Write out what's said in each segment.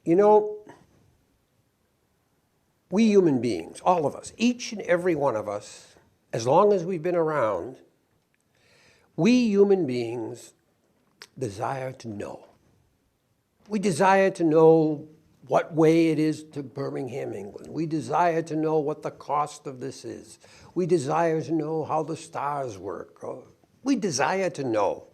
You know, we human beings, all of us, each and every one of us, as long as we've been around, we human beings desire to know. We desire to know what way it is to Birmingham, England. We desire to know what the cost of this is. We desire to know how the stars work. We desire to know.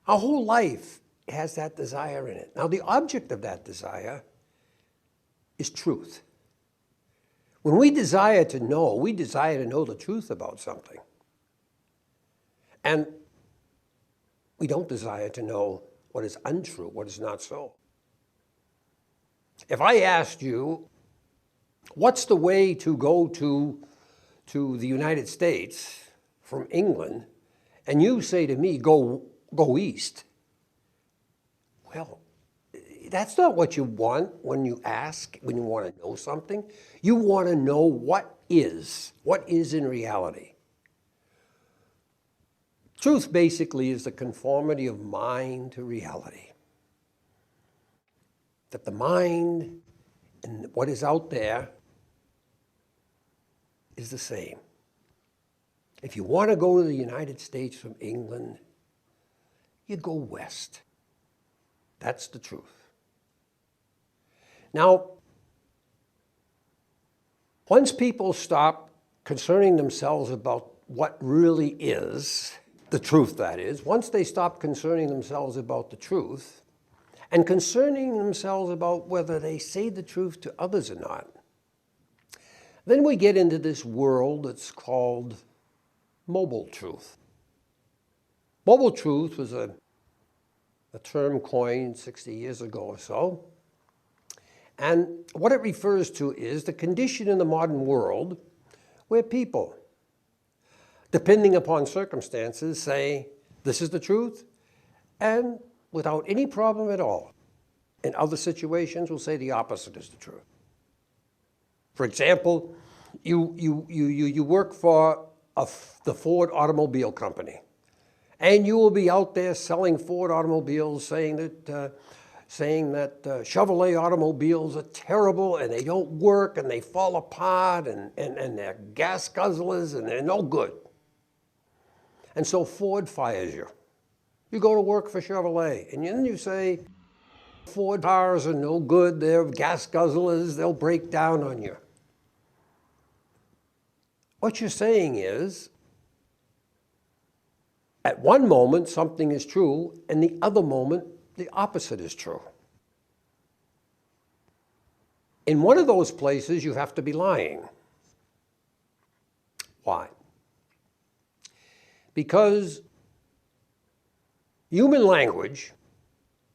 Our whole life has that desire in it. Now, the object of that desire is truth. When we desire to know, we desire to know the truth about something. And we don't desire to know what is untrue, what is not so. If I asked you, what's the way to go to the United States from England, and you say to me, go east, well, that's not what you want when you ask, when you want to know something. You want to know what is in reality. Truth basically is the conformity of mind to reality. That the mind and what is out there is the same. If you want to go to the United States from England, you go west. That's the truth. Now, once people stop concerning themselves about what really is, the truth that is, once they stop concerning themselves about the truth and concerning themselves about whether they say the truth to others or not, then we get into this world that's called mobile truth. Mobile truth was a term coined 60 years ago or so. And what it refers to is the condition in the modern world where people, depending upon circumstances, say, this is the truth, and without any problem at all. In other situations, will say the opposite is the truth. For example, you work for the Ford Automobile Company, and you will be out there selling Ford automobiles, saying that Chevrolet automobiles are terrible and they don't work and they fall apart and they're gas guzzlers and they're no good. And so Ford fires you. You go to work for Chevrolet and then you say, Ford cars are no good, they're gas guzzlers, they'll break down on you. What you're saying is, at one moment something is true, and the other moment the opposite is true. In one of those places you have to be lying. Why? Because human language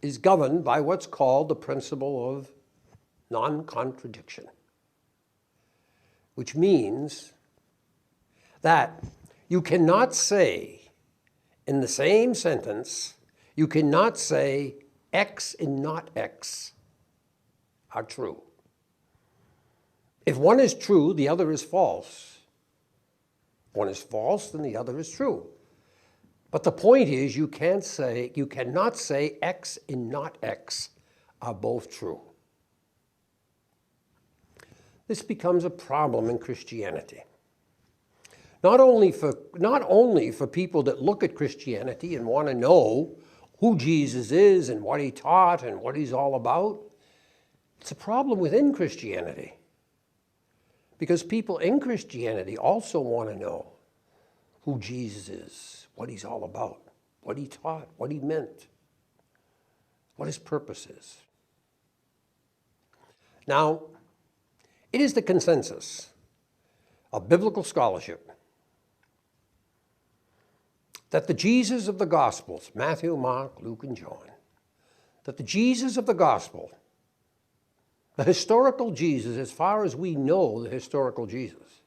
is governed by what's called the principle of non-contradiction, which means that you cannot say in the same sentence, you cannot say X and not X are true. If one is true, the other is false. One is false, then the other is true. But the point is, you cannot say X and not X are both true. This becomes a problem in Christianity. Not only for people that look at Christianity and want to know who Jesus is and what he taught and what he's all about. It's a problem within Christianity. Because people in Christianity also want to know who Jesus is, what he's all about, what he taught, what he meant, what his purpose is. Now, it is the consensus of biblical scholarship that the Jesus of the Gospels, Matthew, Mark, Luke, and John, that the Jesus of the Gospel, the historical Jesus, as far as we know the historical Jesus,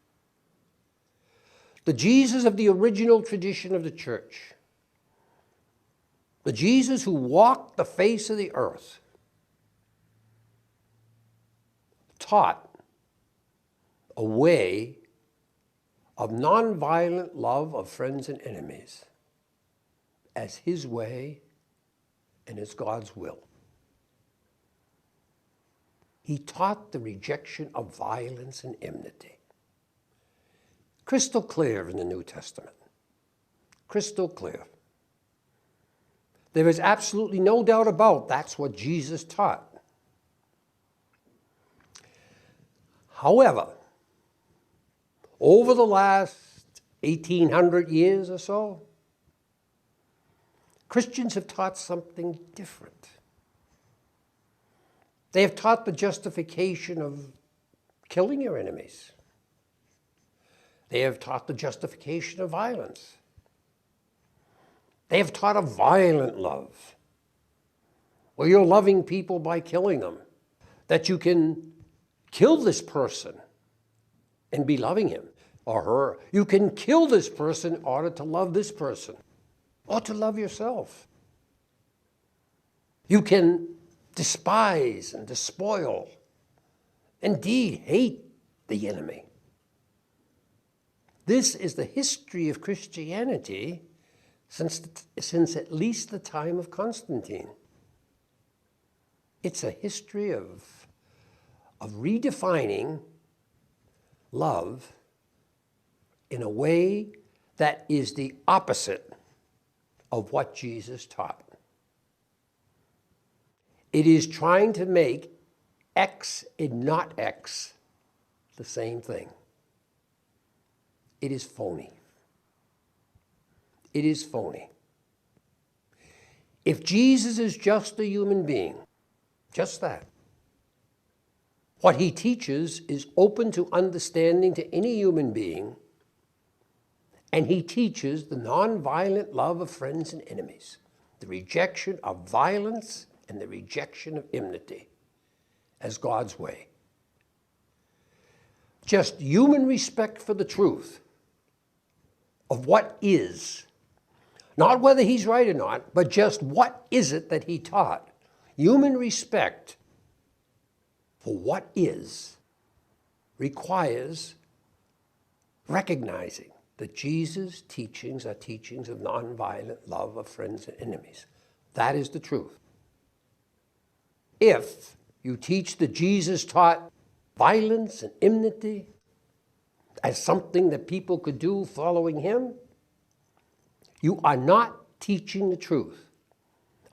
the Jesus of the original tradition of the church, the Jesus who walked the face of the earth, taught a way of nonviolent love of friends and enemies as his way and as God's will. He taught the rejection of violence and enmity. Crystal clear in the New Testament. Crystal clear. There is absolutely no doubt about that's what Jesus taught. However, over the last 1800 years or so, Christians have taught something different. They have taught the justification of killing your enemies. They have taught the justification of violence. They have taught a violent love, where you're loving people by killing them, that you can kill this person and be loving him or her. You can kill this person in order to love this person or to love yourself. You can despise and despoil, indeed hate the enemy. This is the history of Christianity since at least the time of Constantine. It's a history of redefining love in a way that is the opposite of what Jesus taught. It is trying to make X and not X the same thing. It is phony. It is phony. If Jesus is just a human being, just that, what he teaches is open to understanding to any human being, and he teaches the nonviolent love of friends and enemies, the rejection of violence and the rejection of enmity as God's way. Just human respect for the truth of what is. Not whether he's right or not, but just what is it that he taught. Human respect for what is requires recognizing that Jesus' teachings are teachings of nonviolent love of friends and enemies. That is the truth. If you teach that Jesus taught violence and enmity as something that people could do following him, you are not teaching the truth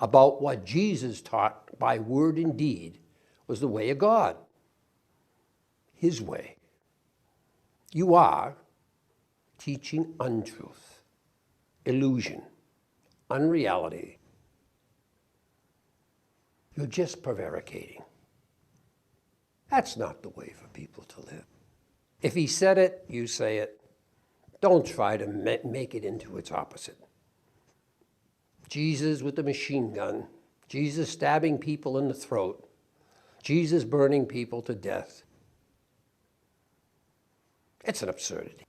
about what Jesus taught by word and deed was the way of God, his way. You are teaching untruth, illusion, unreality. You're just prevaricating. That's not the way for people to live. If he said it, you say it. Don't try to make it into its opposite. Jesus with the machine gun, Jesus stabbing people in the throat, Jesus burning people to death. It's an absurdity.